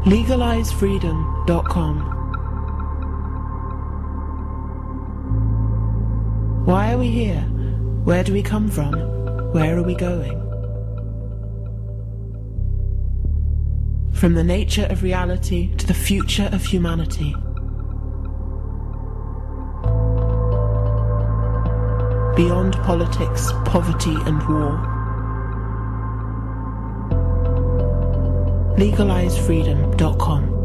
LegalizeFreedom.com. Why are we here? Where do we come from? Where are we going? From the nature of reality to the future of humanity. Beyond politics, poverty and war. LegalizeFreedom.com.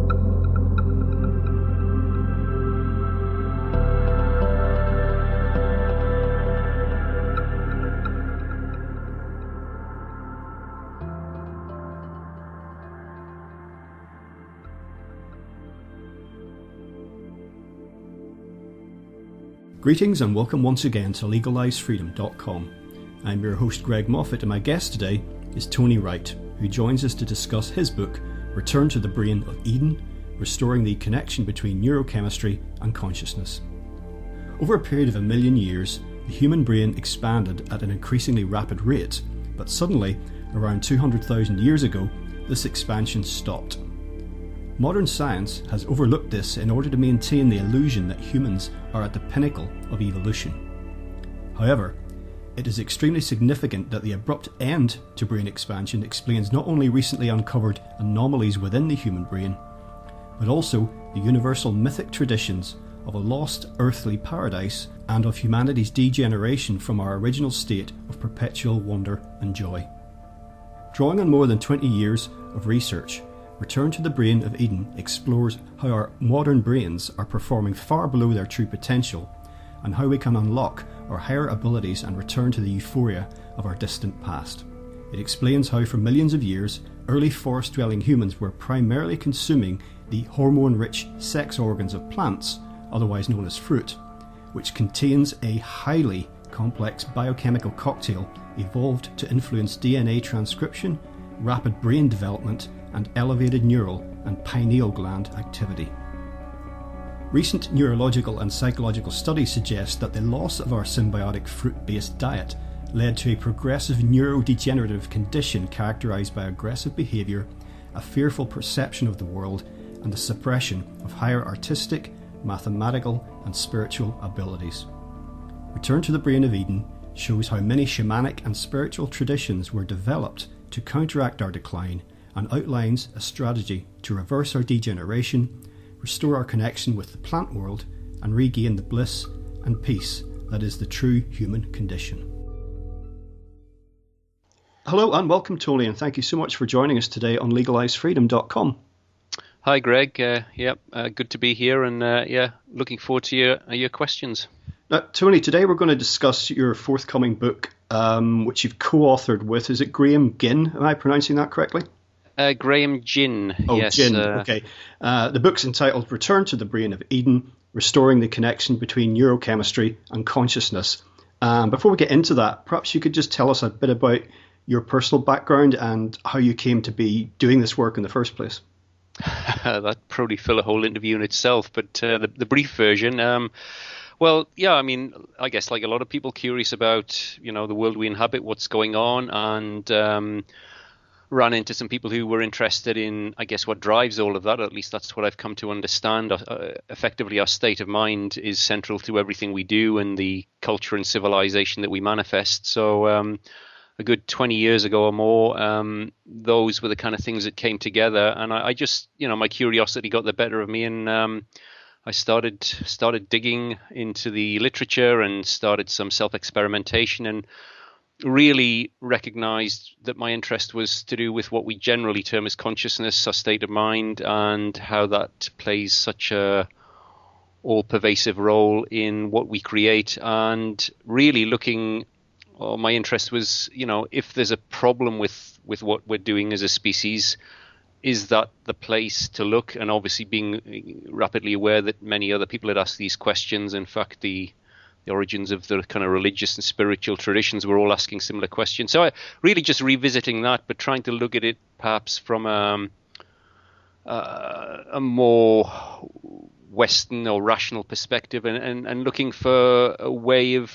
Greetings and welcome once again to LegalizeFreedom.com. I'm your host Greg Moffitt, and my guest today is Tony Wright, who joins us to discuss his book, Return to the Brain of Eden, Restoring the Connection Between Neurochemistry and Consciousness. Over a period of 1 million years, the human brain expanded at an increasingly rapid rate, but suddenly, around 200,000 years ago, this expansion stopped. Modern science has overlooked this in order to maintain the illusion that humans are at the pinnacle of evolution. However, it is extremely significant that the abrupt end to brain expansion explains not only recently uncovered anomalies within the human brain, but also the universal mythic traditions of a lost earthly paradise and of humanity's degeneration from our original state of perpetual wonder and joy. Drawing on more than 20 years of research, Return to the Brain of Eden explores how our modern brains are performing far below their true potential and how we can unlock our higher abilities and return to the euphoria of our distant past. It explains how for millions of years, early forest-dwelling humans were primarily consuming the hormone-rich sex organs of plants, otherwise known as fruit, which contains a highly complex biochemical cocktail evolved to influence DNA transcription, rapid brain development, and elevated neural and pineal gland activity. Recent neurological and psychological studies suggest that the loss of our symbiotic fruit-based diet led to a progressive neurodegenerative condition characterized by aggressive behavior, a fearful perception of the world, and the suppression of higher artistic, mathematical, and spiritual abilities. Return to the Brain of Eden shows how many shamanic and spiritual traditions were developed to counteract our decline, and outlines a strategy to reverse our degeneration, restore our connection with the plant world, and regain the bliss and peace that is the true human condition. Hello and welcome, Tony, and thank you so much for joining us today on LegalizeFreedom.com. Hi, Greg. Good to be here, and looking forward to your questions. Now, Tony, today we're going to discuss your forthcoming book, which you've co-authored with, is it Graham Ginn? Am I pronouncing that correctly? Graham Ginn. Oh, yes, Ginn, okay. The book's entitled Return to the Brain of Eden, Restoring the Connection Between Neurochemistry and Consciousness. Before we get into that, perhaps you could just tell us a bit about your personal background and how you came to be doing this work in the first place. That'd probably fill a whole interview in itself, but the brief version... I guess like a lot of people curious about, the world we inhabit, what's going on, and ran into some people who were interested in, I guess, what drives all of that. At least that's what I've come to understand. Effectively, our state of mind is central to everything we do and the culture and civilization that we manifest. So a good 20 years ago or more, those were the kind of things that came together. And I just, my curiosity got the better of me, and I started digging into the literature and started some self-experimentation, and really recognized that my interest was to do with what we generally term as consciousness, our state of mind, and how that plays such a all-pervasive role in what we create. And really my interest was, if there's a problem with what we're doing as a species, is that the place to look? And obviously being rapidly aware that many other people had asked these questions. In fact, the origins of the kind of religious and spiritual traditions were all asking similar questions. So I really just revisiting that, but trying to look at it perhaps from a more Western or rational perspective, and looking for a way of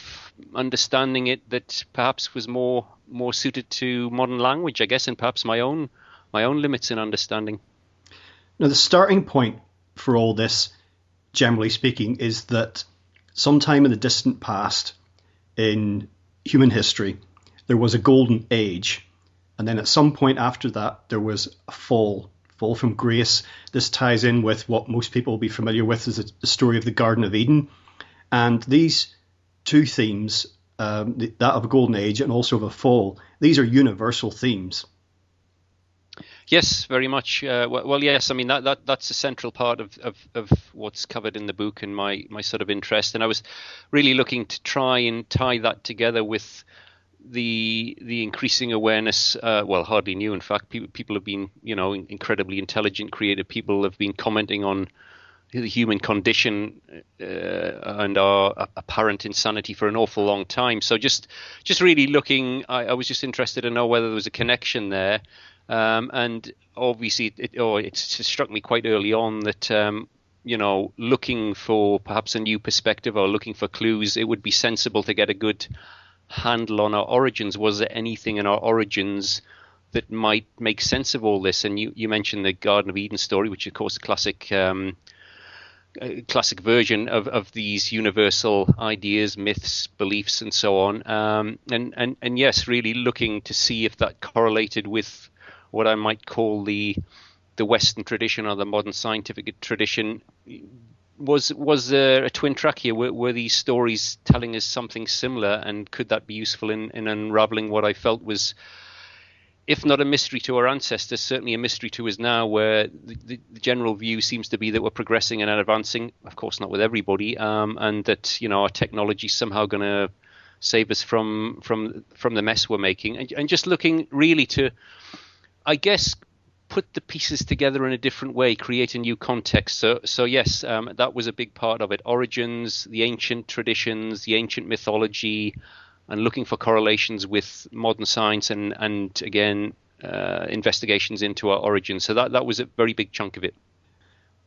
understanding it that perhaps was more suited to modern language, I guess, and perhaps my own limits in understanding. Now, the starting point for all this, generally speaking, is that sometime in the distant past in human history, there was a golden age. And then at some point after that, there was a fall from grace. This ties in with what most people will be familiar with as the story of the Garden of Eden. And these two themes, that of a golden age and also of a fall, these are universal themes. Yes, very much. Well, yes. I mean that's a central part of what's covered in the book and my sort of interest. And I was really looking to try and tie that together with the increasing awareness. Well, hardly new. In fact, people have been, incredibly intelligent, creative people have been commenting on the human condition and our apparent insanity for an awful long time. So just really looking, I was just interested to know whether there was a connection there. And obviously, it struck me quite early on that, looking for perhaps a new perspective or looking for clues, it would be sensible to get a good handle on our origins. Was there anything in our origins that might make sense of all this? And you mentioned the Garden of Eden story, which of course is a classic version of these universal ideas, myths, beliefs, and so on. And yes, really looking to see if that correlated with what I might call the Western tradition or the modern scientific tradition. Was there a twin track here? Were these stories telling us something similar, and could that be useful in unraveling what I felt was, if not a mystery to our ancestors, certainly a mystery to us now, where the general view seems to be that we're progressing and advancing, of course not with everybody, and that our technology is somehow going to save us from the mess we're making, and just looking really to, I guess, put the pieces together in a different way, create a new context. So yes, that was a big part of it. Origins, the ancient traditions, the ancient mythology, and looking for correlations with modern science and again, investigations into our origins. So that was a very big chunk of it.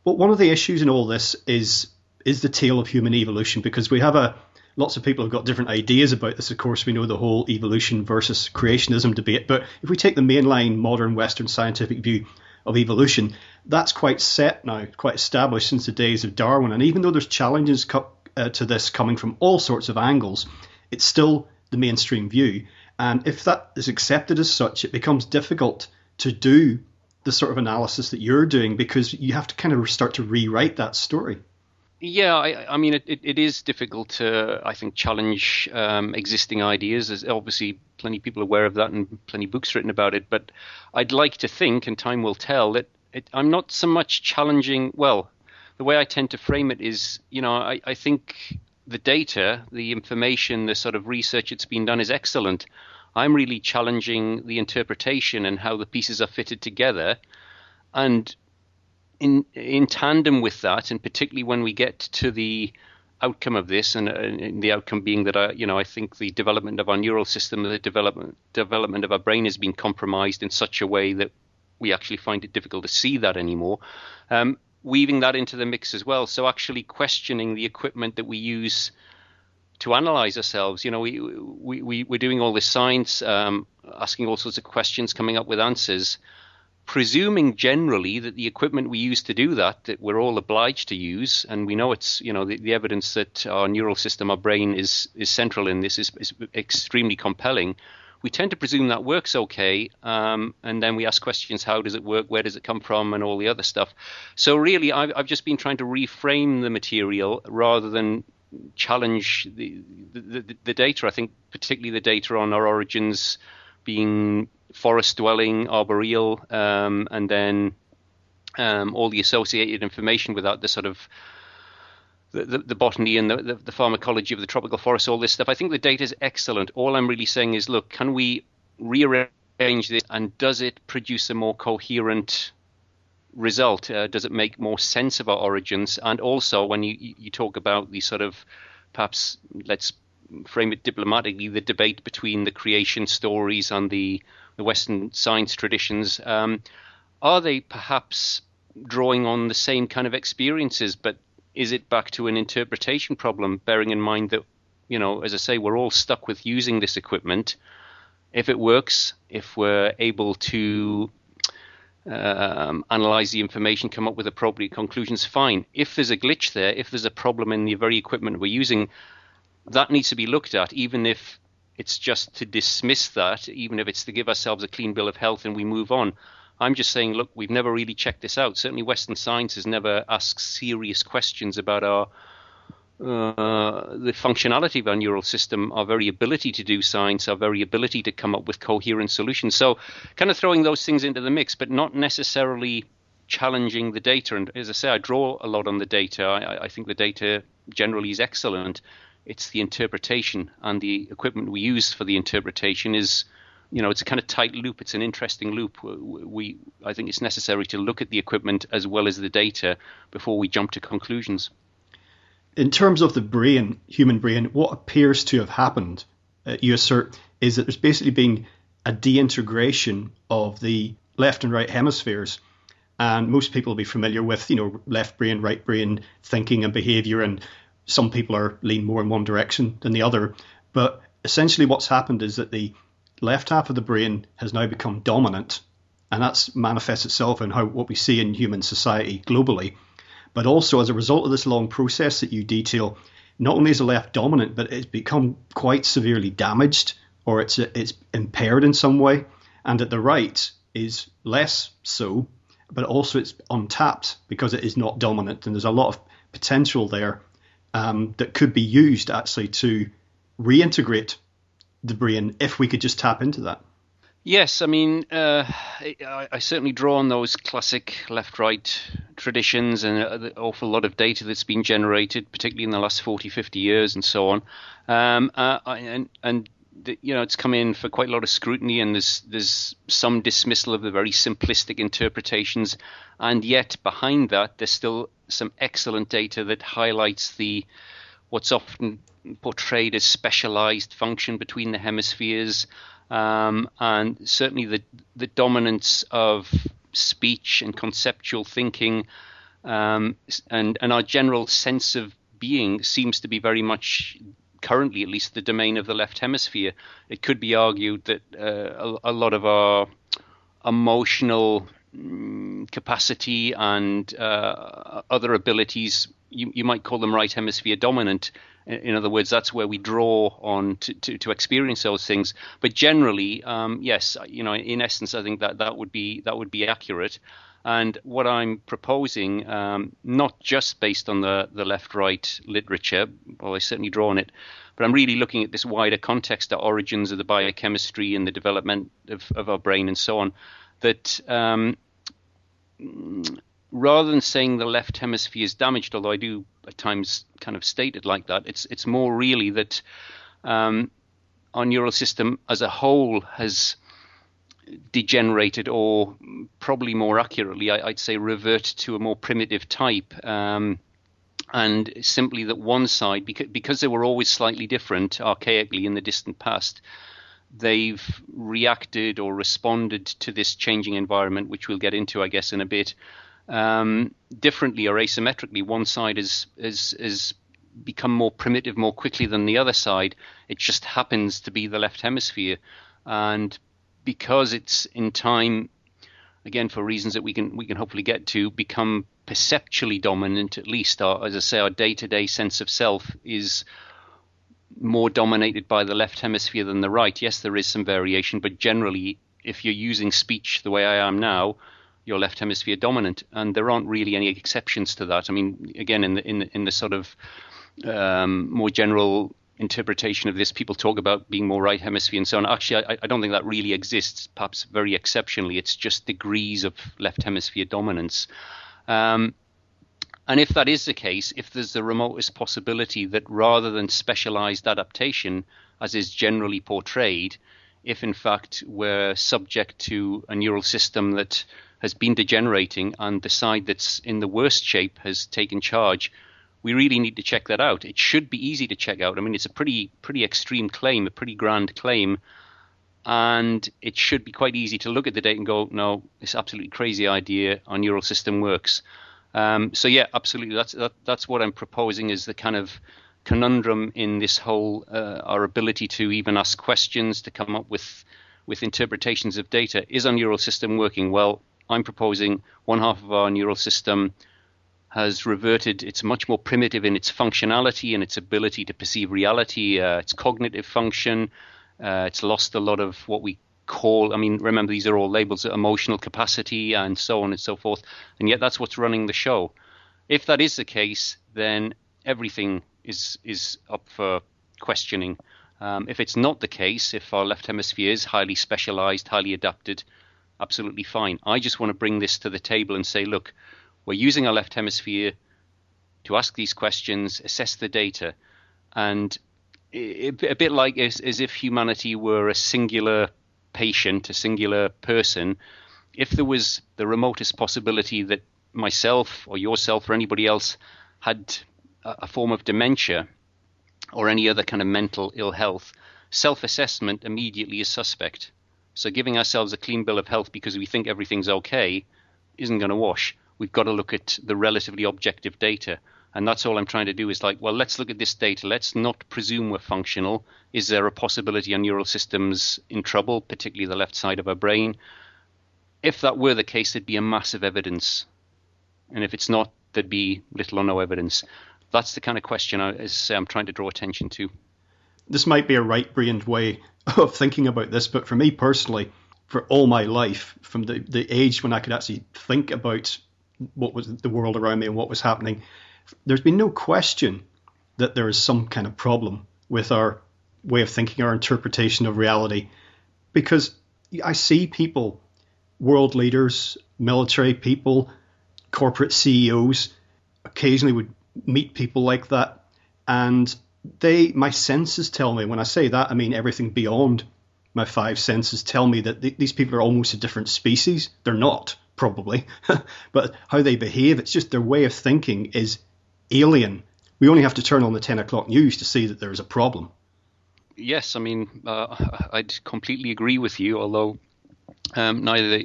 Well, one of the issues in all this is the tale of human evolution, because we have lots of people have got different ideas about this. Of course, we know the whole evolution versus creationism debate. But if we take the mainline modern Western scientific view of evolution, that's quite set now, quite established since the days of Darwin. And even though there's challenges to this coming from all sorts of angles, it's still the mainstream view. And if that is accepted as such, it becomes difficult to do the sort of analysis that you're doing, because you have to kind of start to rewrite that story. Yeah, I mean, it is difficult to, I think, challenge existing ideas. There's obviously plenty of people aware of that and plenty of books written about it. But I'd like to think, and time will tell, that I'm not so much challenging. Well, the way I tend to frame it is, I think the data, the information, the sort of research that's been done is excellent. I'm really challenging the interpretation and how the pieces are fitted together. And in tandem with that, and particularly when we get to the outcome of this, and the outcome being that I think the development of our neural system, the development of our brain has been compromised in such a way that we actually find it difficult to see that anymore. Weaving that into the mix as well. So actually questioning the equipment that we use to analyze ourselves. We're doing all this science, asking all sorts of questions, coming up with answers, presuming generally that the equipment we use to do that we're all obliged to use, and we know it's, the evidence that our neural system, our brain is central in this is extremely compelling. We tend to presume that works okay, and then we ask questions: how does it work? Where does it come from? And all the other stuff. So really, I've just been trying to reframe the material rather than challenge the data. I think particularly the data on our origins being forest-dwelling, arboreal, and then all the associated information with that, the sort of the botany and the pharmacology of the tropical forest, all this stuff. I think the data is excellent. All I'm really saying is, look, can we rearrange this, and does it produce a more coherent result? Does it make more sense of our origins? And also, when you talk about the sort of, perhaps let's frame it diplomatically, the debate between the creation stories and the Western science traditions, are they perhaps drawing on the same kind of experiences, but is it back to an interpretation problem, bearing in mind that, as I say, we're all stuck with using this equipment. If it works, if we're able to analyze the information, come up with appropriate conclusions, fine. If there's a glitch there, if there's a problem in the very equipment we're using, that needs to be looked at, even if it's just to dismiss that, even if it's to give ourselves a clean bill of health and we move on. I'm just saying, look, we've never really checked this out. Certainly Western science has never asked serious questions about the functionality of our neural system, our very ability to do science, our very ability to come up with coherent solutions. So kind of throwing those things into the mix, but not necessarily challenging the data. And as I say, I draw a lot on the data. I think the data generally is excellent. It's the interpretation and the equipment we use for the interpretation is, it's a kind of tight loop. It's an interesting loop. I think it's necessary to look at the equipment as well as the data before we jump to conclusions. In terms of the brain, human brain, what appears to have happened, you assert, is that there's basically been a deintegration of the left and right hemispheres. And most people will be familiar with, left brain, right brain thinking and behavior, and some people lean more in one direction than the other. But essentially what's happened is that the left half of the brain has now become dominant, and that's manifests itself in what we see in human society globally. But also as a result of this long process that you detail, not only is the left dominant, but it's become quite severely damaged, or it's impaired in some way, and that the right is less so, but also it's untapped because it is not dominant, and there's a lot of potential there that could be used actually to reintegrate the brain if we could just tap into that. Yes, I mean, I certainly draw on those classic left-right traditions and an awful lot of data that's been generated, particularly in the last 40, 50 years and so on. It's come in for quite a lot of scrutiny, and there's some dismissal of the very simplistic interpretations. And yet behind that, there's still some excellent data that highlights what's often portrayed as specialized function between the hemispheres. And certainly the dominance of speech and conceptual thinking and our general sense of being seems to be very much, currently at least, the domain of the left hemisphere. It could be argued that a lot of our emotional capacity and other abilities, you might call them right hemisphere dominant. In other words, that's where we draw on to experience those things. But generally, yes, in essence, I think that would be accurate. And what I'm proposing, not just based on the left-right literature, well, I certainly draw on it, but I'm really looking at this wider context, the origins of the biochemistry and the development of our brain and so on, that rather than saying the left hemisphere is damaged, although I do at times kind of state it like that, it's more really that our neural system as a whole has degenerated, or probably more accurately, I'd say revert to a more primitive type. And simply that one side, because they were always slightly different archaically in the distant past, they've reacted or responded to this changing environment, which we'll get into, I guess, in a bit, differently or asymmetrically. One side is become more primitive more quickly than the other side. It just happens to be the left hemisphere. And because it's in time, again, for reasons that we can hopefully get to, become perceptually dominant, at least, as I say, our day-to-day sense of self is more dominated by the left hemisphere than the right. Yes, there is some variation, but generally, if you're using speech the way I am now, you're left hemisphere dominant, and there aren't really any exceptions to that. I mean, again, in the sort of more general interpretation of this, people talk about being more right hemisphere and so on. Actually, I don't think that really exists, perhaps very exceptionally. It's just degrees of left hemisphere dominance. And if that is the case, if there's the remotest possibility that rather than specialized adaptation, as is generally portrayed, if in fact we're subject to a neural system that has been degenerating and the side that's in the worst shape has taken charge, we really need to check that out. It should be easy to check out. I mean, it's a pretty extreme claim, a pretty grand claim, and it should be quite easy to look at the data and go, no, it's absolutely crazy idea. Our neural system works. So yeah, absolutely. That's what I'm proposing, is the kind of conundrum in this whole our ability to even ask questions, to come up with interpretations of data. Is our neural system working? Well, I'm proposing one half of our neural system has reverted. It's much more primitive in its functionality and its ability to perceive reality, its cognitive function. It's lost a lot of what we call, I mean, remember, these are all labels, emotional capacity and so on and so forth. And yet that's what's running the show. If that is the case, then everything is up for questioning. If it's not the case, if our left hemisphere is highly specialized, highly adapted, absolutely fine. I just want to bring this to the table and say, look, we're using our left hemisphere to ask these questions, assess the data, and a bit like as if humanity were a singular patient, a singular person. If there was the remotest possibility that myself or yourself or anybody else had a form of dementia or any other kind of mental ill health, self-assessment immediately is suspect. So giving ourselves a clean bill of health because we think everything's okay isn't going to wash. We've got to look at the relatively objective data. And that's all I'm trying to do is like, well, let's look at this data. Let's not presume we're functional. Is there a possibility our neural system's in trouble, particularly the left side of our brain? If that were the case, there'd be a massive evidence. And if it's not, there'd be little or no evidence. That's the kind of question I'm trying to draw attention to. This might be a right-brained way of thinking about this, but for me personally, for all my life, from the age when I could actually think about what was the world around me and what was happening, there's been no question that there is some kind of problem with our way of thinking, our interpretation of reality. Because I see people, world leaders, military people, corporate CEOs, occasionally would meet people like that. And my senses tell me, when I say that, I mean everything beyond my five senses tell me that these people are almost a different species. They're not, probably, but how they behave, it's just their way of thinking is alien. We only have to turn on the 10 o'clock news to see that there is a problem. Yes, I mean, I'd completely agree with you, although neither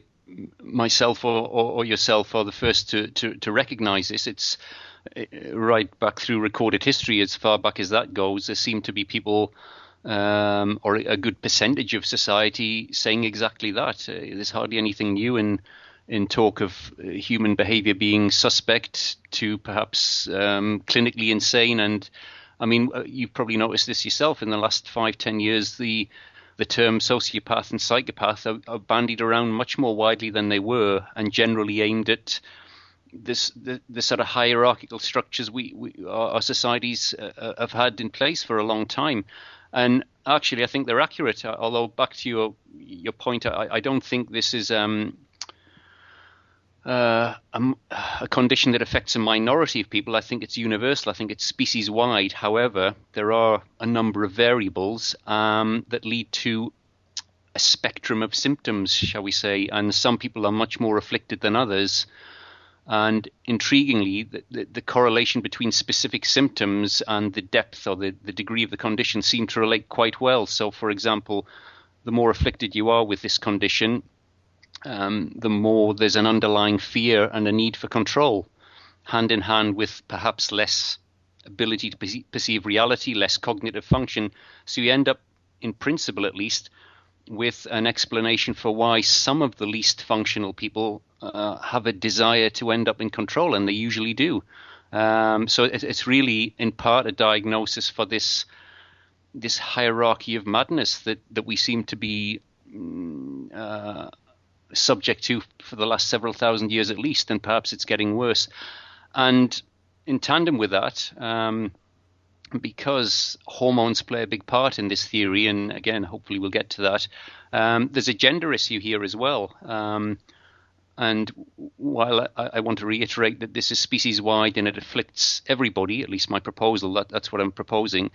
myself or yourself are the first to recognize this. It's right back through recorded history, as far back as that goes. There seem to be people, or a good percentage of society, saying exactly that. There's hardly anything new in talk of human behavior being suspect to perhaps clinically insane. And I mean, you've probably noticed this yourself in the last 5-10 years, the term sociopath and psychopath are bandied around much more widely than they were, and generally aimed at the sort of hierarchical structures our societies have had in place for a long time. And actually, I think they're accurate. Although, back to your point, I don't think this is a condition that affects a minority of people. I think it's universal. I think it's species-wide. However, there are a number of variables that lead to a spectrum of symptoms, shall we say, and some people are much more afflicted than others. And intriguingly, the correlation between specific symptoms and the depth or the degree of the condition seem to relate quite well. So, for example, the more afflicted you are with this condition, the more there's an underlying fear and a need for control, hand in hand with perhaps less ability to perceive reality, less cognitive function. So you end up, in principle at least, with an explanation for why some of the least functional people have a desire to end up in control, and they usually do. So it's really, in part, a diagnosis for this hierarchy of madness that we seem to be subject to for the last several thousand years at least, and perhaps it's getting worse. And in tandem with that, because hormones play a big part in this theory, and again, hopefully we'll get to that, there's a gender issue here as well. And while I want to reiterate that this is species-wide and it afflicts everybody, at least my proposal, that's what I'm proposing,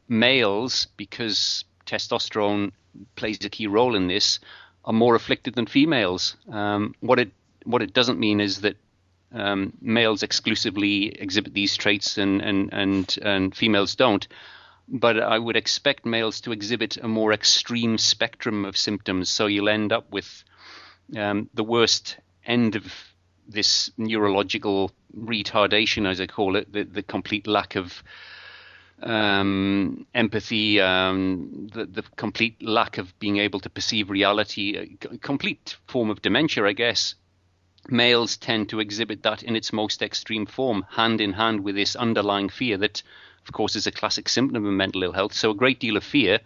males, because testosterone plays a key role in this, are more afflicted than females. What it doesn't mean is that males exclusively exhibit these traits and females don't. But I would expect males to exhibit a more extreme spectrum of symptoms. So you'll end up with the worst end of this neurological retardation, as I call it, the complete lack of empathy, the complete lack of being able to perceive reality, a complete form of dementia, I guess. Males tend to exhibit that in its most extreme form, hand in hand with this underlying fear that, of course, is a classic symptom of mental ill health. So a great deal of fear,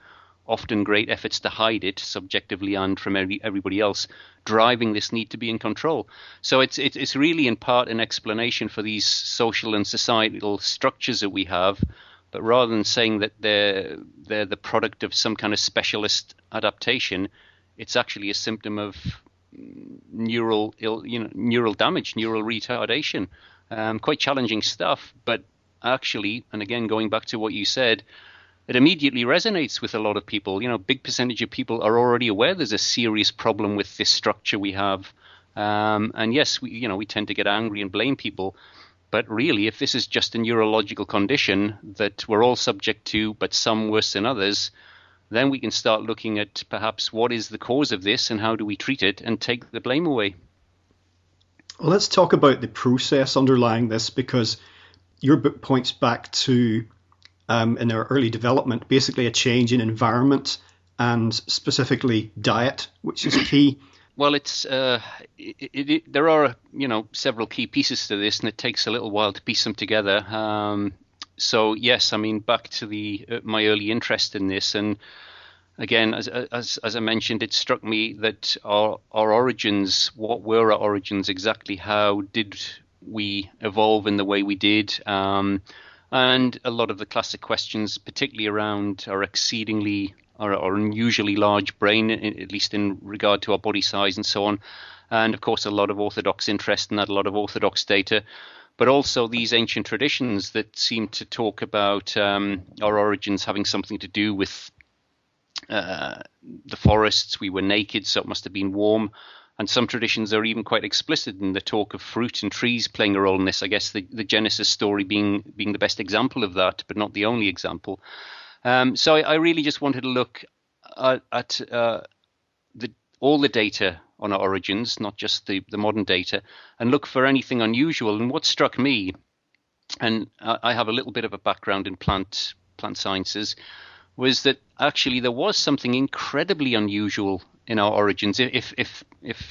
often great efforts to hide it subjectively and from everybody else, driving this need to be in control. So it's really in part an explanation for these social and societal structures that we have. But rather than saying that they're the product of some kind of specialist adaptation, it's actually a symptom of neural damage, neural retardation. Quite challenging stuff, but actually, and again going back to what you said, it immediately resonates with a lot of people. Big percentage of people are already aware there's a serious problem with this structure we have. And yes, we tend to get angry and blame people. But really, if this is just a neurological condition that we're all subject to, but some worse than others, then we can start looking at perhaps what is the cause of this and how do we treat it and take the blame away. Well, let's talk about the process underlying this, because your book points back to, in their early development, basically a change in environment and specifically diet, which is key. Well, there are several key pieces to this, and it takes a little while to piece them together. So yes, I mean, back to my early interest in this, and again, as I mentioned, it struck me that our origins, what were our origins exactly? How did we evolve in the way we did? And a lot of the classic questions, particularly around our our unusually large brain, at least in regard to our body size and so on. And of course, a lot of orthodox interest in that, a lot of orthodox data, but also these ancient traditions that seem to talk about our origins having something to do with the forests. We were naked, so it must have been warm. And some traditions are even quite explicit in the talk of fruit and trees playing a role in this. I guess the Genesis story being the best example of that, but not the only example. So I really just wanted to look at all the data on our origins, not just the modern data, and look for anything unusual. And what struck me, and I have a little bit of a background in plant sciences, was that actually there was something incredibly unusual in our origins. If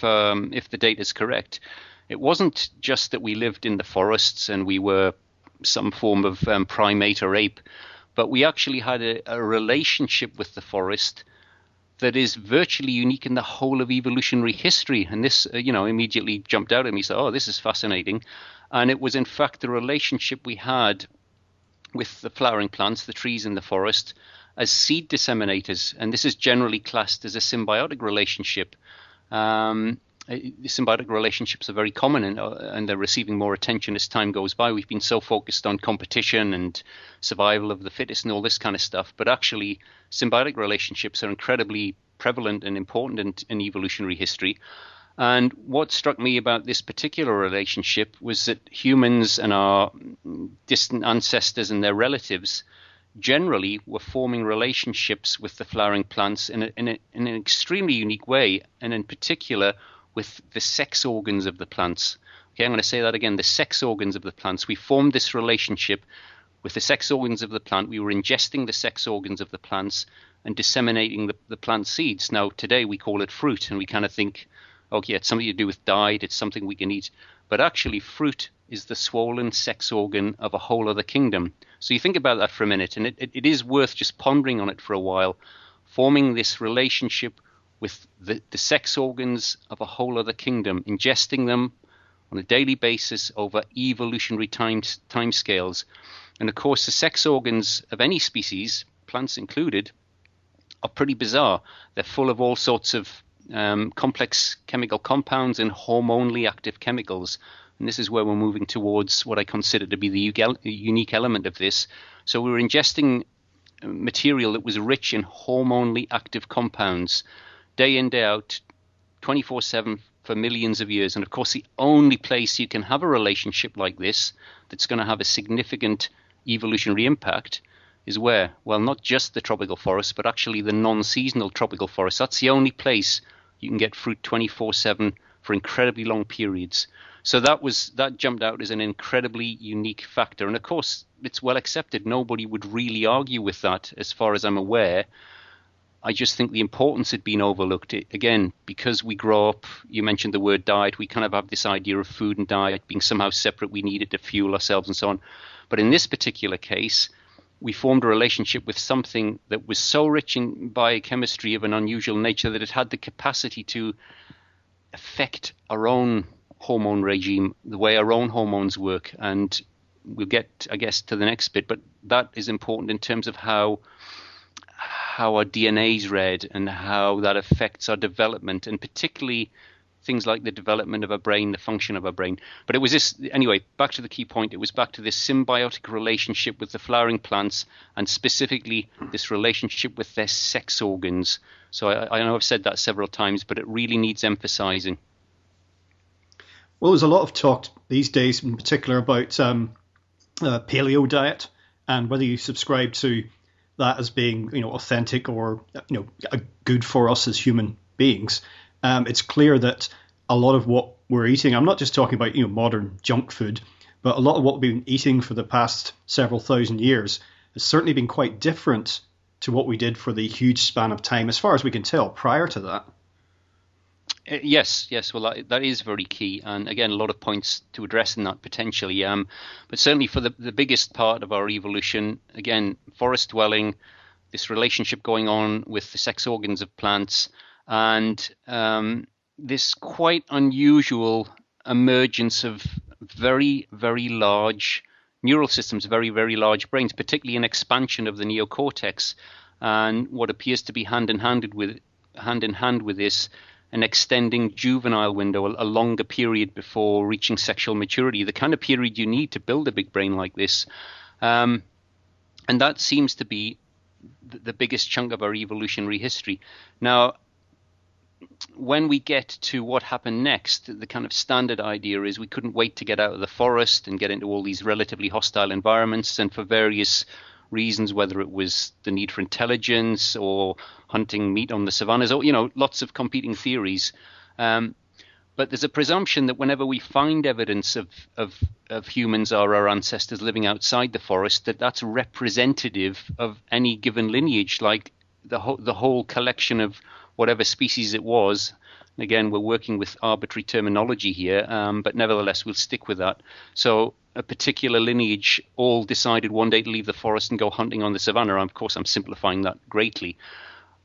the data is correct, it wasn't just that we lived in the forests and we were some form of primate or ape, but we actually had a relationship with the forest that is virtually unique in the whole of evolutionary history. And this, immediately jumped out at me. So, oh, this is fascinating. And it was, in fact, the relationship we had with the flowering plants, the trees in the forest, as seed disseminators. And this is generally classed as a symbiotic relationship. Symbiotic relationships are very common, and they're receiving more attention as time goes by. We've been so focused on competition and survival of the fittest and all this kind of stuff, but actually symbiotic relationships are incredibly prevalent and important in evolutionary history. And what struck me about this particular relationship was that humans and our distant ancestors and their relatives generally were forming relationships with the flowering plants in an extremely unique way, and in particular with the sex organs of the plants. Okay, I'm going to say that again, the sex organs of the plants. We formed this relationship with the sex organs of the plant. We were ingesting the sex organs of the plants and disseminating the plant seeds. Now, today we call it fruit, and we kind of think, okay, it's something to do with diet, it's something we can eat. But actually, fruit is the swollen sex organ of a whole other kingdom. So you think about that for a minute, and it is worth just pondering on it for a while, forming this relationship with the sex organs of a whole other kingdom, ingesting them on a daily basis over evolutionary time scales. And of course, the sex organs of any species, plants included, are pretty bizarre. They're full of all sorts of complex chemical compounds and hormonally active chemicals. And this is where we're moving towards what I consider to be the unique element of this. So we were ingesting material that was rich in hormonally active compounds, day in, day out, 24/7 for millions of years. And of course, the only place you can have a relationship like this that's going to have a significant evolutionary impact is where? Well, not just the tropical forest, but actually the non-seasonal tropical forest. That's the only place you can get fruit 24/7 for incredibly long periods. So that jumped out as an incredibly unique factor. And of course, it's well accepted. Nobody would really argue with that, as far as I'm aware. I just think the importance had been overlooked. Again, because we grow up, you mentioned the word diet, we kind of have this idea of food and diet being somehow separate. We need it to fuel ourselves and so on. But in this particular case, we formed a relationship with something that was so rich in biochemistry of an unusual nature that it had the capacity to affect our own hormone regime, the way our own hormones work. And we'll get, I guess, to the next bit, but that is important in terms of how our DNA is read and how that affects our development, and particularly things like the development of our brain, the function of our brain. But it was this, anyway, back to the key point, it was back to this symbiotic relationship with the flowering plants, and specifically this relationship with their sex organs. So I know I've said that several times, but it really needs emphasizing. Well, there's a lot of talk these days in particular about paleo diet, and whether you subscribe to that as being, authentic or, good for us as human beings. It's clear that a lot of what we're eating, I'm not just talking about, modern junk food, but a lot of what we've been eating for the past several thousand years has certainly been quite different to what we did for the huge span of time, as far as we can tell, prior to that. Yes. Well, that is very key. And again, a lot of points to address in that potentially. But certainly for the biggest part of our evolution, again, forest dwelling, this relationship going on with the sex organs of plants, and this quite unusual emergence of very, very large neural systems, very, very large brains, particularly an expansion of the neocortex, and what appears to be hand in hand with this, an extending juvenile window, a longer period before reaching sexual maturity, the kind of period you need to build a big brain like this. And that seems to be the biggest chunk of our evolutionary history. Now, when we get to what happened next, the kind of standard idea is we couldn't wait to get out of the forest and get into all these relatively hostile environments, and for various reasons, whether it was the need for intelligence or hunting meat on the savannas, or lots of competing theories. But there's a presumption that whenever we find evidence of humans or our ancestors living outside the forest, that's representative of any given lineage, like the whole collection of whatever species it was. Again, we're working with arbitrary terminology here, but nevertheless, we'll stick with that. So a particular lineage all decided one day to leave the forest and go hunting on the savannah. Of course, I'm simplifying that greatly.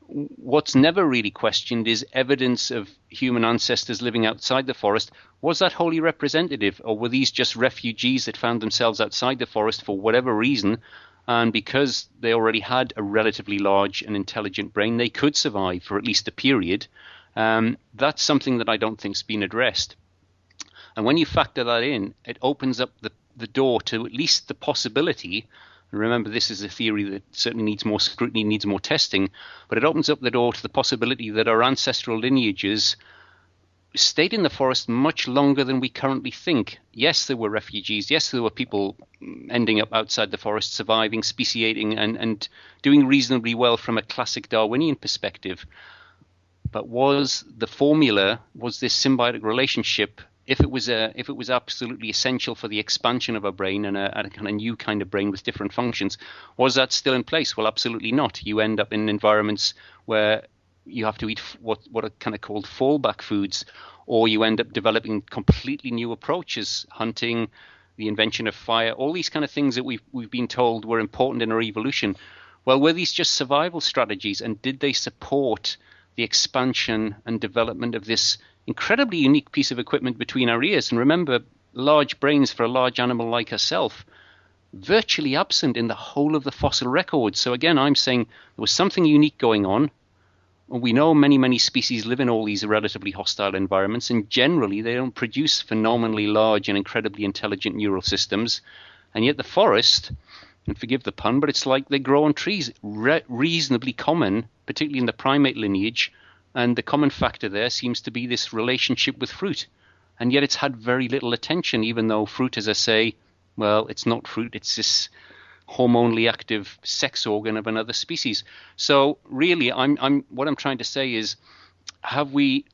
What's never really questioned is evidence of human ancestors living outside the forest. Was that wholly representative, or were these just refugees that found themselves outside the forest for whatever reason, and because they already had a relatively large and intelligent brain, they could survive for at least a period? That's something that I don't think's been addressed. And when you factor that in, it opens up the door to at least the possibility. And remember, this is a theory that certainly needs more scrutiny, needs more testing, but it opens up the door to the possibility that our ancestral lineages stayed in the forest much longer than we currently think. Yes, there were refugees. Yes, there were people ending up outside the forest, surviving, speciating, and doing reasonably well from a classic Darwinian perspective. But was this symbiotic relationship, if it was absolutely essential for the expansion of our brain and a kind of new kind of brain with different functions, was that still in place? Well, absolutely not. You end up in environments where you have to eat what are kind of called fallback foods, or you end up developing completely new approaches, hunting, the invention of fire, all these kind of things that we've been told were important in our evolution. Well, were these just survival strategies, and did they support the expansion and development of this incredibly unique piece of equipment between our ears? And remember, large brains for a large animal like herself, virtually absent in the whole of the fossil record. So again, I'm saying there was something unique going on. We know many, many species live in all these relatively hostile environments, and generally they don't produce phenomenally large and incredibly intelligent neural systems. And yet the forest, and forgive the pun, but it's like they grow on trees, reasonably common, particularly in the primate lineage. And the common factor there seems to be this relationship with fruit. And yet it's had very little attention, even though fruit, as I say, well, it's not fruit, it's this hormonally active sex organ of another species. So really, what I'm trying to say is, have we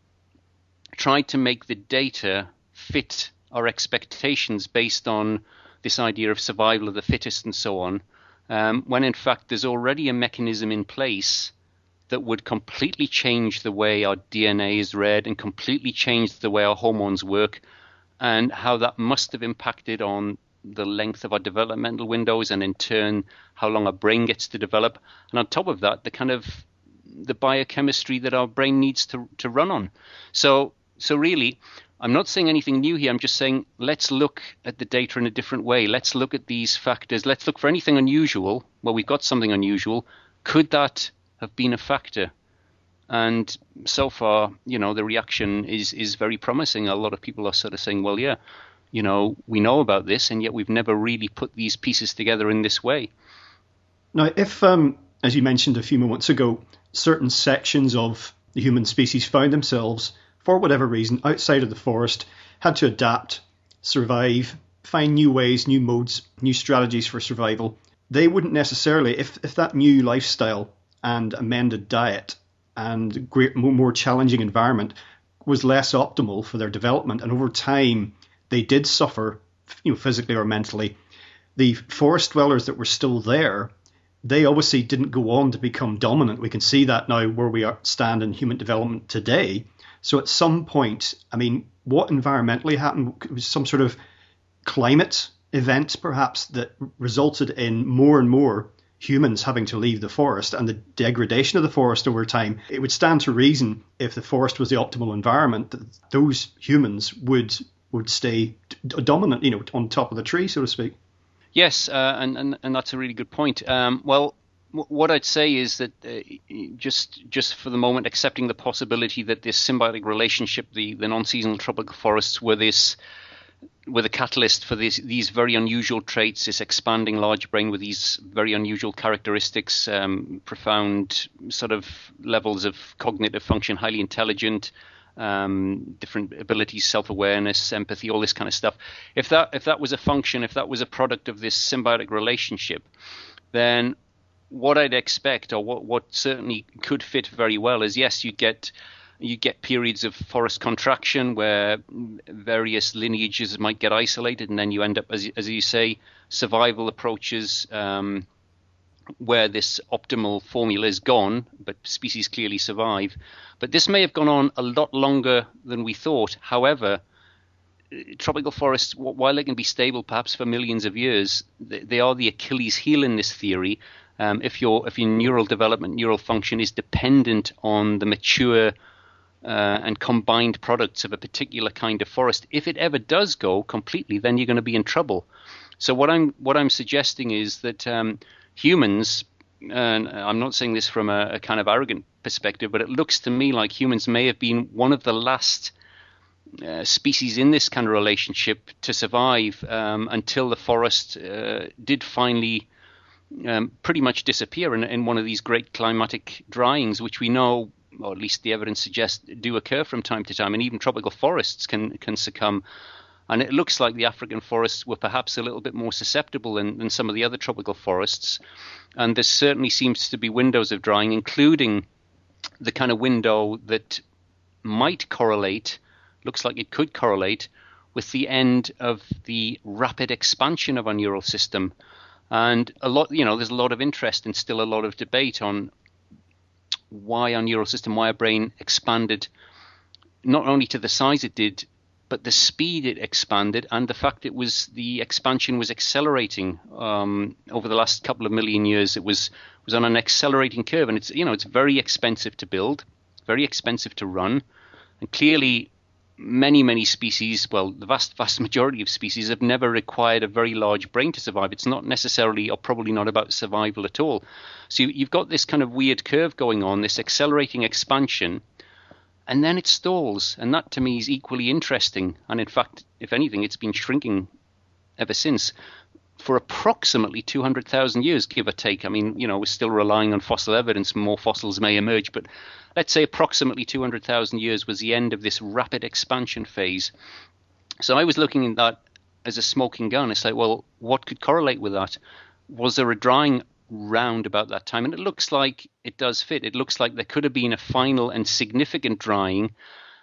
tried to make the data fit our expectations based on this idea of survival of the fittest and so on, when in fact there's already a mechanism in place that would completely change the way our DNA is read and completely change the way our hormones work, and how that must have impacted on the length of our developmental windows, and in turn how long our brain gets to develop, and on top of that the biochemistry that our brain needs to run on. So really, I'm not saying anything new here. I'm just saying let's look at the data in a different way. Let's look at these factors. Let's look for anything unusual. Well, we've got something unusual. Could that have been a factor? And so far, the reaction is very promising. A lot of people are sort of saying, well, yeah, we know about this, and yet we've never really put these pieces together in this way. Now, if, as you mentioned a few moments ago, certain sections of the human species found themselves, for whatever reason, outside of the forest, had to adapt, survive, find new ways, new modes, new strategies for survival, they wouldn't necessarily, if that new lifestyle and amended diet and more challenging environment was less optimal for their development, and over time they did suffer, physically or mentally, the forest dwellers that were still there, they obviously didn't go on to become dominant. We can see that now where we stand in human development today. So at some point, what environmentally happened was some sort of climate event, perhaps, that resulted in more and more humans having to leave the forest and the degradation of the forest over time. It would stand to reason, if the forest was the optimal environment, that those humans would stay dominant, on top of the tree, so to speak. Yes, and that's a really good point. Well, what I'd say is that just for the moment, accepting the possibility that this symbiotic relationship, the non-seasonal tropical forests, were the catalyst for these very unusual traits, this expanding large brain with these very unusual characteristics, profound sort of levels of cognitive function, highly intelligent, different abilities, self-awareness, empathy, all this kind of stuff. If that was a function, if that was a product of this symbiotic relationship, then what I'd expect, or what certainly could fit very well, is yes, you get periods of forest contraction where various lineages might get isolated, and then you end up, as you say, survival approaches where this optimal formula is gone, but species clearly survive. But this may have gone on a lot longer than we thought. However, tropical forests, while they can be stable perhaps for millions of years, they are the Achilles heel in this theory. If your neural development, neural function is dependent on the mature and combined products of a particular kind of forest, if it ever does go completely, then you're going to be in trouble. So what I'm suggesting is that humans, and I'm not saying this from a kind of arrogant perspective, but it looks to me like humans may have been one of the last species in this kind of relationship to survive until the forest did finally pretty much disappear in one of these great climatic dryings, which we know, or at least the evidence suggests, do occur from time to time, and even tropical forests can succumb. And it looks like the African forests were perhaps a little bit more susceptible than some of the other tropical forests. And there certainly seems to be windows of drying, including the kind of window that might correlate, looks like it could correlate, with the end of the rapid expansion of our neural system. And there's a lot of interest and still a lot of debate on why our neural system, why our brain expanded, not only to the size it did, but the speed it expanded, and the fact the expansion was accelerating over the last couple of million years. It was on an accelerating curve, and it's very expensive to build, very expensive to run, and clearly many species, well, the vast majority of species, have never required a very large brain to survive. It's not necessarily, or probably not, about survival at all. So you've got this kind of weird curve going on, this accelerating expansion, and then it stalls. And that to me is equally interesting. And in fact, if anything, it's been shrinking ever since for approximately 200,000 years, give or take. I mean, we're still relying on fossil evidence. More fossils may emerge, but let's say approximately 200,000 years was the end of this rapid expansion phase. So I was looking at that as a smoking gun. It's like, well, what could correlate with that? Was there a drying round about that time? And it looks like it does fit. It looks like there could have been a final and significant drying,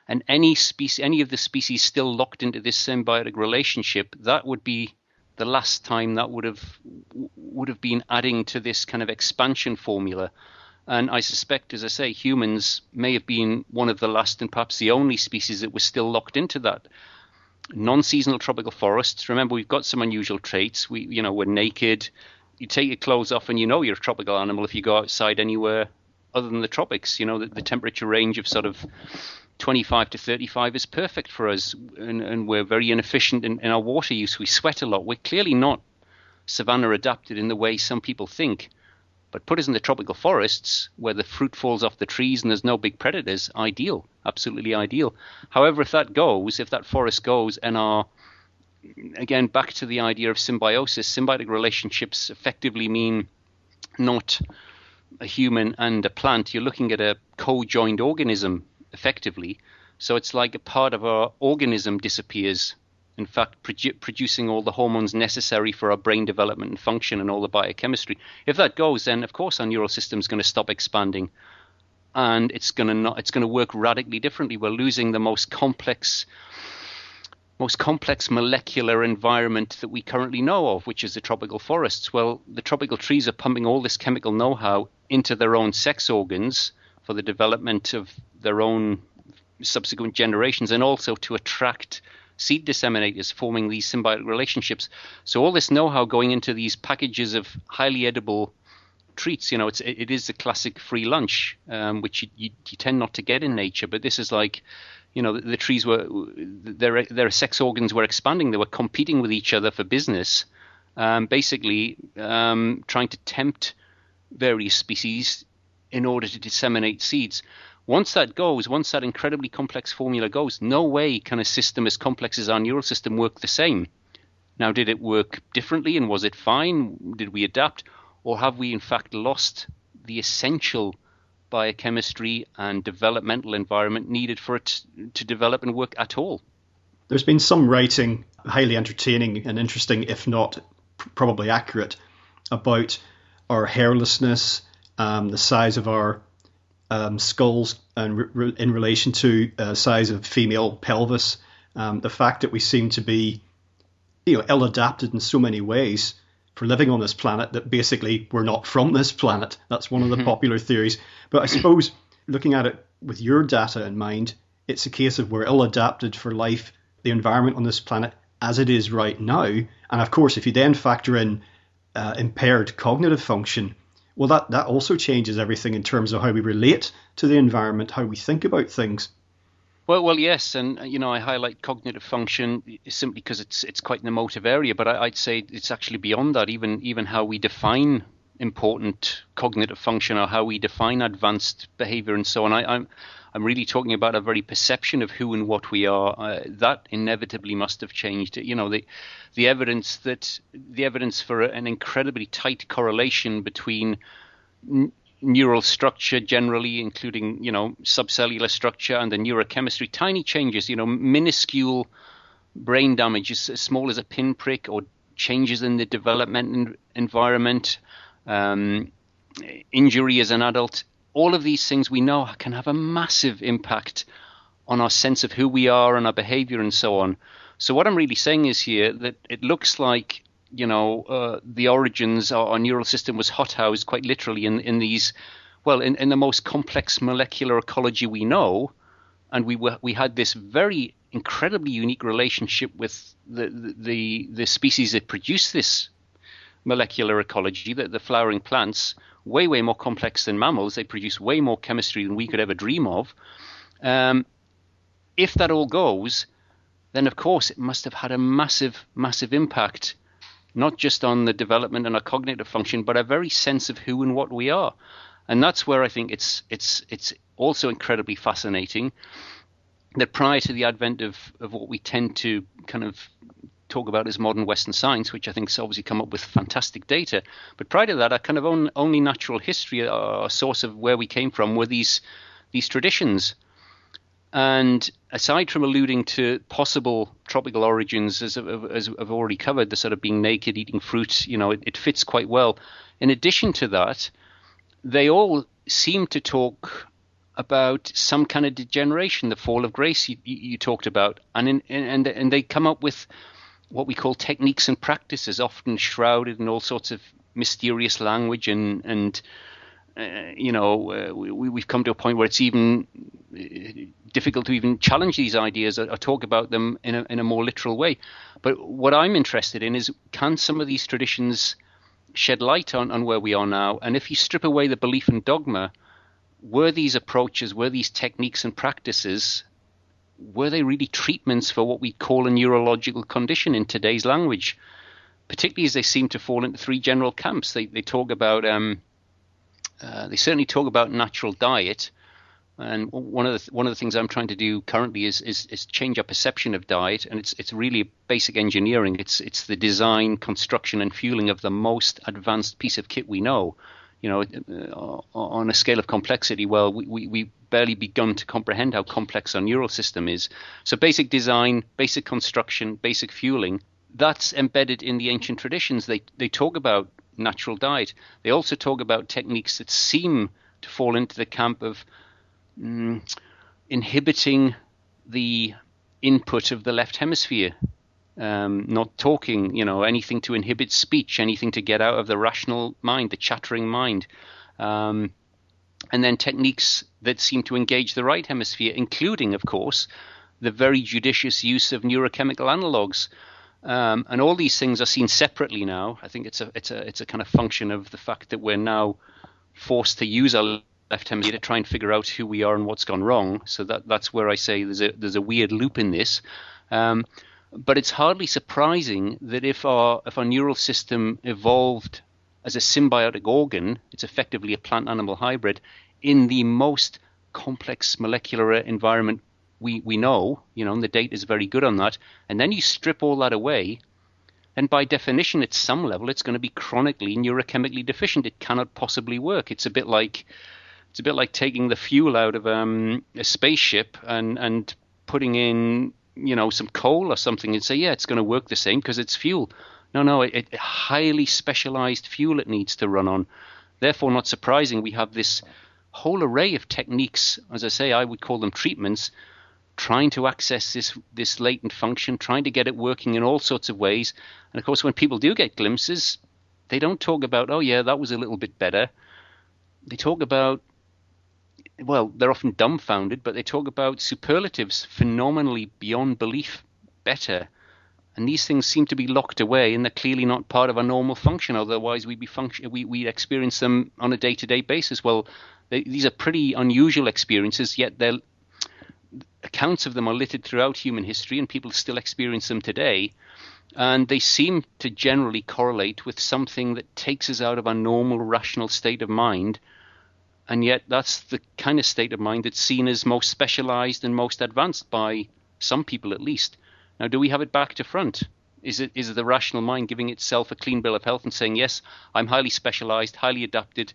And any of the species still locked into this symbiotic relationship, that would be the last time that would have been adding to this kind of expansion formula. And I suspect, as I say, humans may have been one of the last and perhaps the only species that was still locked into that. Non-seasonal tropical forests. Remember, we've got some unusual traits. We're naked. You take your clothes off and you're a tropical animal if you go outside anywhere other than the tropics. The temperature range of sort of 25 to 35 is perfect for us, and we're very inefficient in our water use. We sweat a lot. We're clearly not savanna adapted in the way some people think. But put us in the tropical forests where the fruit falls off the trees and there's no big predators, ideal, absolutely ideal. However, if that forest goes and again, back to the idea of symbiosis, symbiotic relationships effectively mean not a human and a plant. You're looking at a co-joined organism, effectively. So it's like a part of our organism disappears, in fact, producing all the hormones necessary for our brain development and function and all the biochemistry. If that goes, then of course our neural system is going to stop expanding, and it's going to work radically differently. We're losing the most complex molecular environment that we currently know of, which is the tropical forests. Well, the tropical trees are pumping all this chemical know-how into their own sex organs for the development of their own subsequent generations, and also to attract seed disseminators, forming these symbiotic relationships. So all this know-how going into these packages of highly edible treats, it is the classic free lunch, which you tend not to get in nature. But this is like, the trees their sex organs were expanding. They were competing with each other for business, basically trying to tempt various species in order to disseminate seeds. Once that incredibly complex formula goes, no way can a system as complex as our neural system work the same. Now, did it work differently and was it fine? Did we adapt? Or have we in fact lost the essential biochemistry and developmental environment needed for it to develop and work at all? There's been some writing, highly entertaining and interesting, if not probably accurate, about our hairlessness, the size of our skulls and in relation to size of female pelvis, the fact that we seem to be ill-adapted in so many ways for living on this planet, that basically we're not from this planet. That's one of the popular theories. But I suppose looking at it with your data in mind, it's a case of we're ill-adapted for life, the environment on this planet as it is right now. And of course, if you then factor in impaired cognitive function, well, that also changes everything in terms of how we relate to the environment, how we think about things. Well, yes, and I highlight cognitive function simply because it's quite an emotive area, but I'd say it's actually beyond that. Even how we define important cognitive function, or how we define advanced behavior, and so on. I'm really talking about a very perception of who and what we are. That inevitably must have changed. The evidence for an incredibly tight correlation between neural structure generally, including subcellular structure, and the neurochemistry, tiny changes, minuscule brain damage as small as a pinprick, or changes in the development environment, injury as an adult. All of these things we know can have a massive impact on our sense of who we are and our behavior and so on. So what I'm really saying is here that it looks like, the origins, our neural system was hothoused quite literally in these, in the most complex molecular ecology we know. And we had this very incredibly unique relationship with the species that produce this molecular ecology, the flowering plants, way more complex than mammals. They produce way more chemistry than we could ever dream of. If that all goes, then of course it must have had a massive impact, not just on the development and our cognitive function, but our very sense of who and what we are. And that's where I think it's also incredibly fascinating that prior to the advent of what we tend to kind of talk about as modern Western science, which I think has obviously come up with fantastic data, but prior to that, our kind of only natural history, our source of where we came from, were these traditions. And aside from alluding to possible tropical origins, as I've already covered, the sort of being naked, eating fruit, it fits quite well. In addition to that, they all seem to talk about some kind of degeneration, the fall of grace you talked about, and they come up with what we call techniques and practices, often shrouded in all sorts of mysterious language, and we've come to a point where it's even difficult to even challenge these ideas or talk about them in a more literal way. But what I'm interested in is, can some of these traditions shed light on where we are now? And if you strip away the belief and dogma, were these approaches, were these techniques and practices, were they really treatments for what we call a neurological condition in today's language? Particularly as they seem to fall into three general camps. They talk about they certainly talk about natural diet, and one of the things I'm trying to do currently is change our perception of diet, and it's really basic engineering. It's the design, construction, and fueling of the most advanced piece of kit we know. On a scale of complexity, well, we barely begun to comprehend how complex our neural system is. So basic design, basic construction, basic fueling, that's embedded in the ancient traditions. They talk about natural diet. They also talk about techniques that seem to fall into the camp of inhibiting the input of the left hemisphere, not talking, anything to inhibit speech, anything to get out of the rational mind, the chattering mind. And then techniques that seem to engage the right hemisphere, including, of course, the very judicious use of neurochemical analogues. And all these things are seen separately now. I think it's a kind of function of the fact that we're now forced to use our left hemisphere to try and figure out who we are and what's gone wrong. So that's where I say there's a weird loop in this. But it's hardly surprising that if our neural system evolved as a symbiotic organ, it's effectively a plant-animal hybrid in the most complex molecular environment we know, and the data is very good on that. And then you strip all that away, and by definition, at some level, it's going to be chronically neurochemically deficient. It cannot possibly work. It's a bit like taking the fuel out of a spaceship and putting in some coal or something and say, yeah, it's going to work the same because it's fuel. No, it highly specialized fuel it needs to run on. Therefore, not surprising, we have this whole array of techniques. As I say, I would call them treatments, trying to access this latent function, trying to get it working in all sorts of ways. And of course, when people do get glimpses, they don't talk about, oh yeah, that was a little bit better. They talk about, well, they're often dumbfounded, but they talk about superlatives, phenomenally beyond belief better. And these things seem to be locked away, and they're clearly not part of our normal function. Otherwise, we'd experience them on a day-to-day basis. Well, these are pretty unusual experiences, yet accounts of them are littered throughout human history, and people still experience them today. And they seem to generally correlate with something that takes us out of our normal, rational state of mind. And yet that's the kind of state of mind that's seen as most specialized and most advanced by some people, at least. Now, do we have it back to front? Is it the rational mind giving itself a clean bill of health and saying, yes, I'm highly specialized, highly adapted,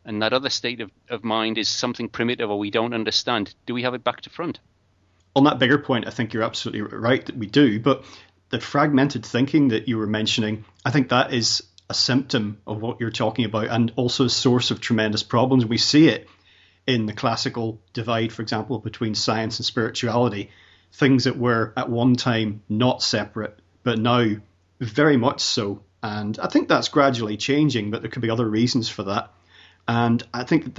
and that other state of mind is something primitive or we don't understand? Do we have it back to front? On that bigger point, I think you're absolutely right that we do. But the fragmented thinking that you were mentioning, I think that is a symptom of what you're talking about, and also a source of tremendous problems. We see it in the classical divide, for example, between science and spirituality. Things that were at one time not separate, but now very much so. And I think that's gradually changing, but there could be other reasons for that. And I think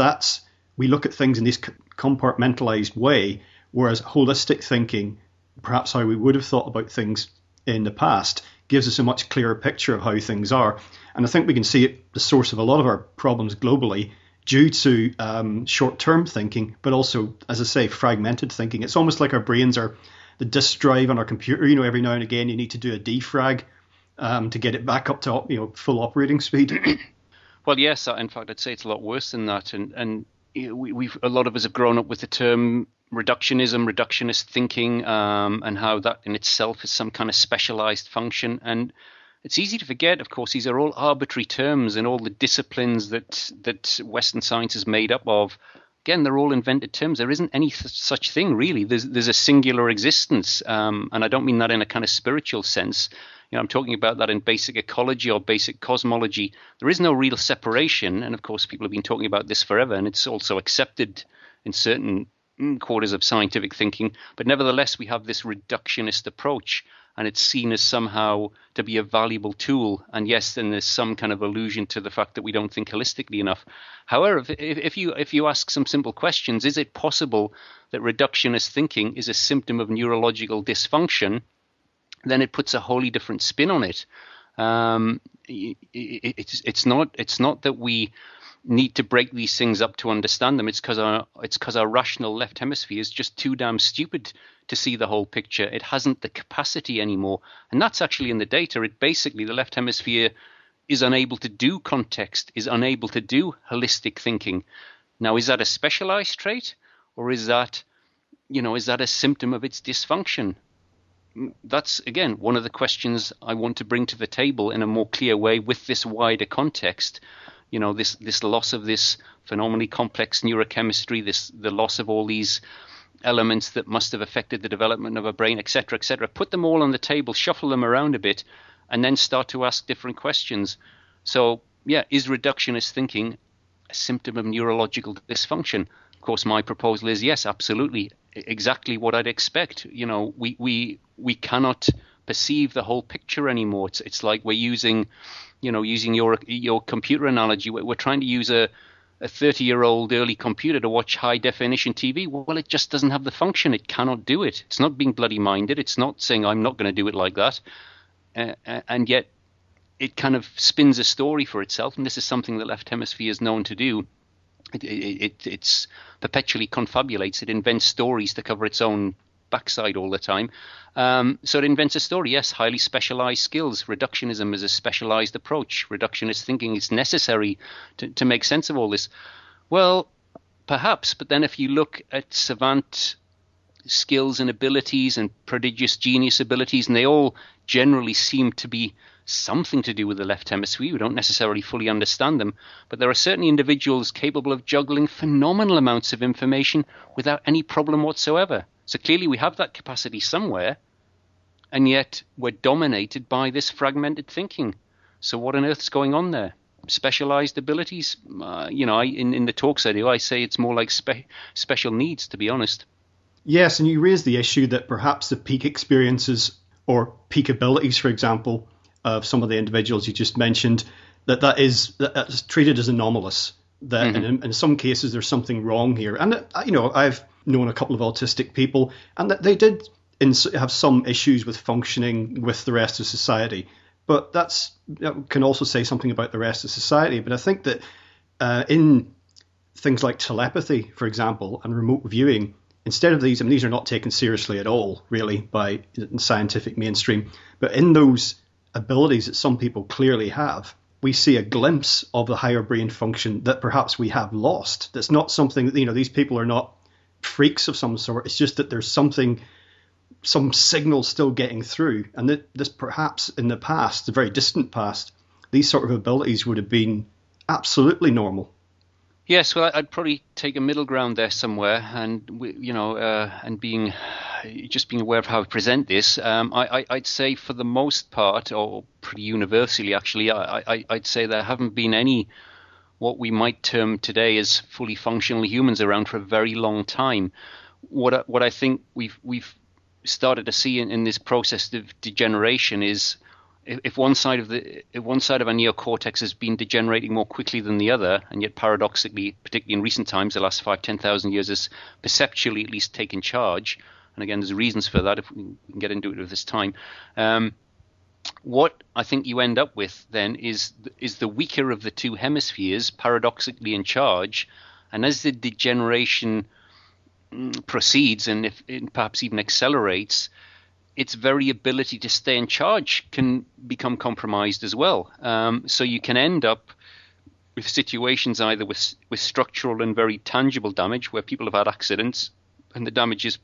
we look at things in this compartmentalized way, whereas holistic thinking, perhaps how we would have thought about things in the past, gives us a much clearer picture of how things are. And I think we can see it, the source of a lot of our problems globally, due to short-term thinking, but also, as I say, fragmented thinking. It's almost like our brains are the disk drive on our computer. Every now and again you need to do a defrag to get it back up to full operating speed. Well, yes. In fact, I'd say it's a lot worse than that. And we've a lot of us have grown up with the term reductionism, reductionist thinking, and how that in itself is some kind of specialized function. And it's easy to forget, of course, these are all arbitrary terms, and all the disciplines that Western science is made up of, again, they're all invented terms. There isn't any such thing, really. There's a singular existence, and I don't mean that in a kind of spiritual sense. I'm talking about that in basic ecology or basic cosmology. There is no real separation, and of course, people have been talking about this forever, and it's also accepted in certain quarters of scientific thinking. But nevertheless, we have this reductionist approach, and it's seen as somehow to be a valuable tool. And yes, then there's some kind of allusion to the fact that we don't think holistically enough. However, if you ask some simple questions, is it possible that reductionist thinking is a symptom of neurological dysfunction? Then it puts a wholly different spin on it. It's not that we need to break these things up to understand them. It's because our rational left hemisphere is just too damn stupid to see the whole picture. It hasn't the capacity anymore, and that's actually in the data. It basically, the left hemisphere is unable to do context, is unable to do holistic thinking. Now, is that a specialized trait, or is that a symptom of its dysfunction? That's, again, one of the questions I want to bring to the table in a more clear way with this wider context. This loss of this phenomenally complex neurochemistry, the loss of all these elements that must have affected the development of a brain, etc., etc. Put them all on the table, shuffle them around a bit, and then start to ask different questions. So, yeah, is reductionist thinking a symptom of neurological dysfunction? Of course, my proposal is yes, absolutely. Exactly what I'd expect. We cannot perceive the whole picture anymore. It's like we're using your computer analogy. We're trying to use a 30-year-old early computer to watch high definition TV. Well, it just doesn't have the function. It cannot do it. It's not being bloody minded. It's not saying I'm not going to do it like that. And yet it kind of spins a story for itself. And this is something the left hemisphere is known to do. It's perpetually confabulates. It invents stories to cover its own backside all the time. So it invents a story. Yes, highly specialized skills. Reductionism is a specialized approach. Reductionist thinking is necessary to make sense of all this. Well, perhaps, but then if you look at savant skills and abilities and prodigious genius abilities, and they all generally seem to be something to do with the left hemisphere. We don't necessarily fully understand them, but there are certainly individuals capable of juggling phenomenal amounts of information without any problem whatsoever. So clearly we have that capacity somewhere, and yet we're dominated by this fragmented thinking. So what on earth's going on there? Specialized abilities? In the talks I do, I say it's more like special needs, to be honest. Yes, and you raise the issue that perhaps the peak experiences or peak abilities, for example, of some of the individuals you just mentioned, that's treated as anomalous. That in some cases there's something wrong here. And I've known a couple of autistic people, and that they did have some issues with functioning with the rest of society. But that can also say something about the rest of society. But I think that in things like telepathy, for example, and remote viewing, instead of these, these are not taken seriously at all, really, by the scientific mainstream. But in those abilities that some people clearly have, we see a glimpse of the higher brain function that perhaps we have lost. That's not something that, these people are not freaks of some sort. It's just that there's some signal still getting through. And that this perhaps in the past, the very distant past, these sort of abilities would have been absolutely normal. Yes, well, I'd probably take a middle ground there somewhere, and and being aware of how I present this. I'd say for the most part, or pretty universally actually, I'd say there haven't been any what we might term today as fully functional humans around for a very long time. What I think we've started to see in this process of degeneration is, if one side of our neocortex has been degenerating more quickly than the other, and yet paradoxically, particularly in recent times, the last 5,000-10,000 years, has perceptually at least taken charge. And again, there's reasons for that if we can get into it at this time. What I think you end up with then is the weaker of the two hemispheres paradoxically in charge, and as the degeneration proceeds and if it perhaps even accelerates, its very ability to stay in charge can become compromised as well. So you can end up with situations either with structural and very tangible damage, where people have had accidents and the damage has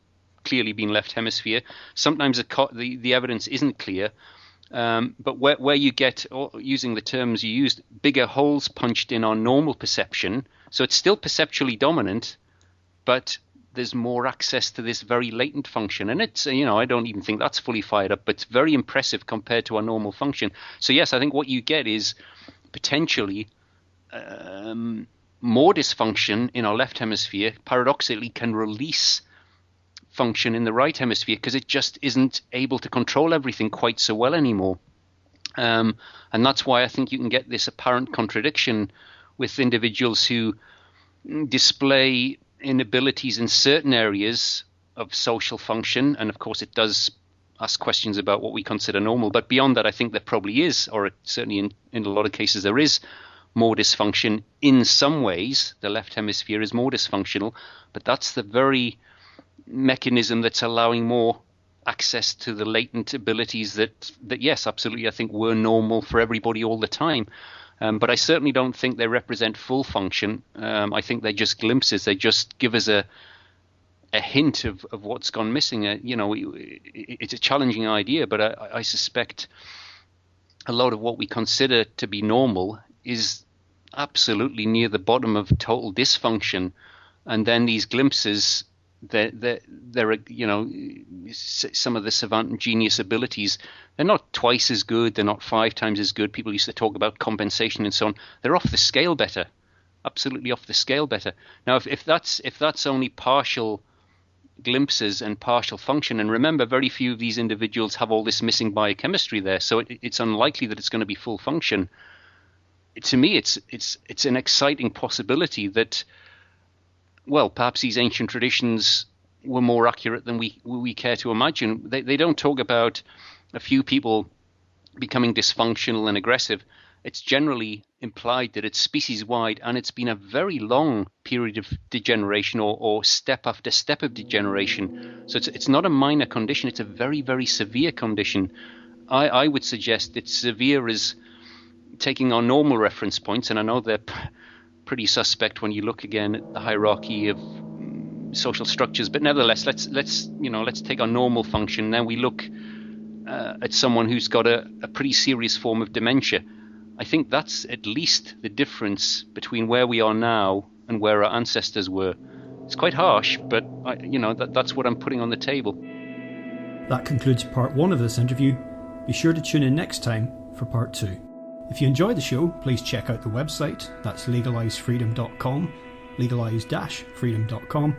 clearly been left hemisphere. Sometimes the evidence isn't clear, but where you get, using the terms you used, bigger holes punched in our normal perception. So it's still perceptually dominant, but there's more access to this very latent function. And it's, I don't even think that's fully fired up, but it's very impressive compared to our normal function. So yes, I think what you get is potentially more dysfunction in our left hemisphere paradoxically can release function in the right hemisphere because it just isn't able to control everything quite so well anymore. And that's why I think you can get this apparent contradiction with individuals who display inabilities in certain areas of social function. And of course, it does ask questions about what we consider normal. But beyond that, I think there probably is, or certainly in a lot of cases, there is more dysfunction in some ways. The left hemisphere is more dysfunctional, but that's the very mechanism that's allowing more access to the latent abilities that yes, absolutely, I think were normal for everybody all the time. But I certainly don't think they represent full function. I think they're just glimpses. They just give us a hint of what's gone missing. It's a challenging idea, but I suspect a lot of what we consider to be normal is absolutely near the bottom of total dysfunction. And then these glimpses, they're some of the savant and genius abilities, they're not twice as good, they're not 5 times as good. People used to talk about compensation and so on. They're off the scale better, absolutely off the scale better. Now, if that's only partial glimpses and partial function, and remember, very few of these individuals have all this missing biochemistry there, so it's unlikely that it's going to be full function. To me, it's an exciting possibility that, well, perhaps these ancient traditions were more accurate than we care to imagine. They don't talk about a few people becoming dysfunctional and aggressive. It's generally implied that it's species-wide, and it's been a very long period of degeneration or step after step of degeneration. So it's not a minor condition. It's a very, very severe condition. I would suggest it's severe as taking our normal reference points, and I know they're pretty suspect when you look again at the hierarchy of social structures, but nevertheless, let's take our normal function. Then we look at someone who's got a pretty serious form of dementia. I think that's at least the difference between where we are now and where our ancestors were. It's quite harsh, but that's what I'm putting on the table. That concludes part 1 of this interview. Be sure to tune in next time for part 2. If you enjoyed the show, please check out the website. That's legalizefreedom.com, legalize-freedom.com,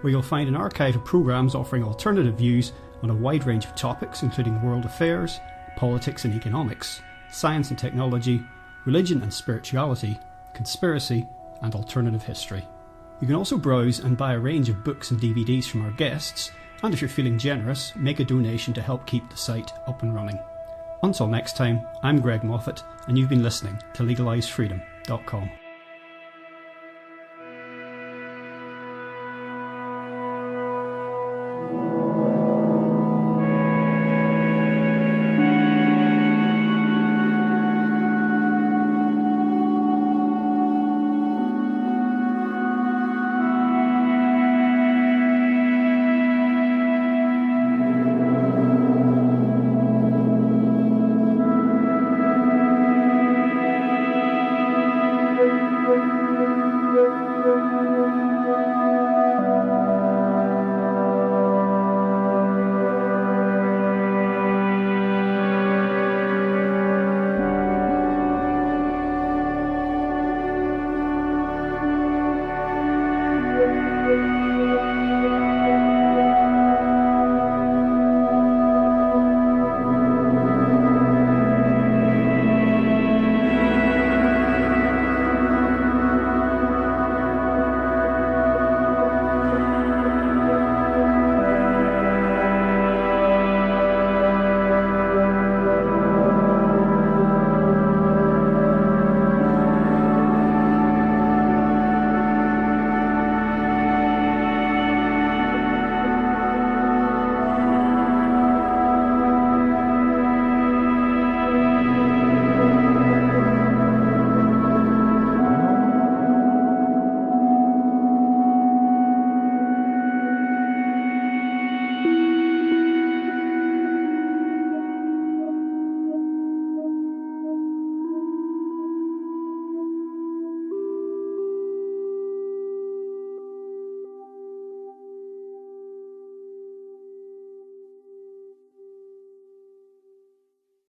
where you'll find an archive of programmes offering alternative views on a wide range of topics, including world affairs, politics and economics, science and technology, religion and spirituality, conspiracy, and alternative history. You can also browse and buy a range of books and DVDs from our guests, and if you're feeling generous, make a donation to help keep the site up and running. Until next time, I'm Greg Moffitt, and you've been listening to legalizefreedom.com.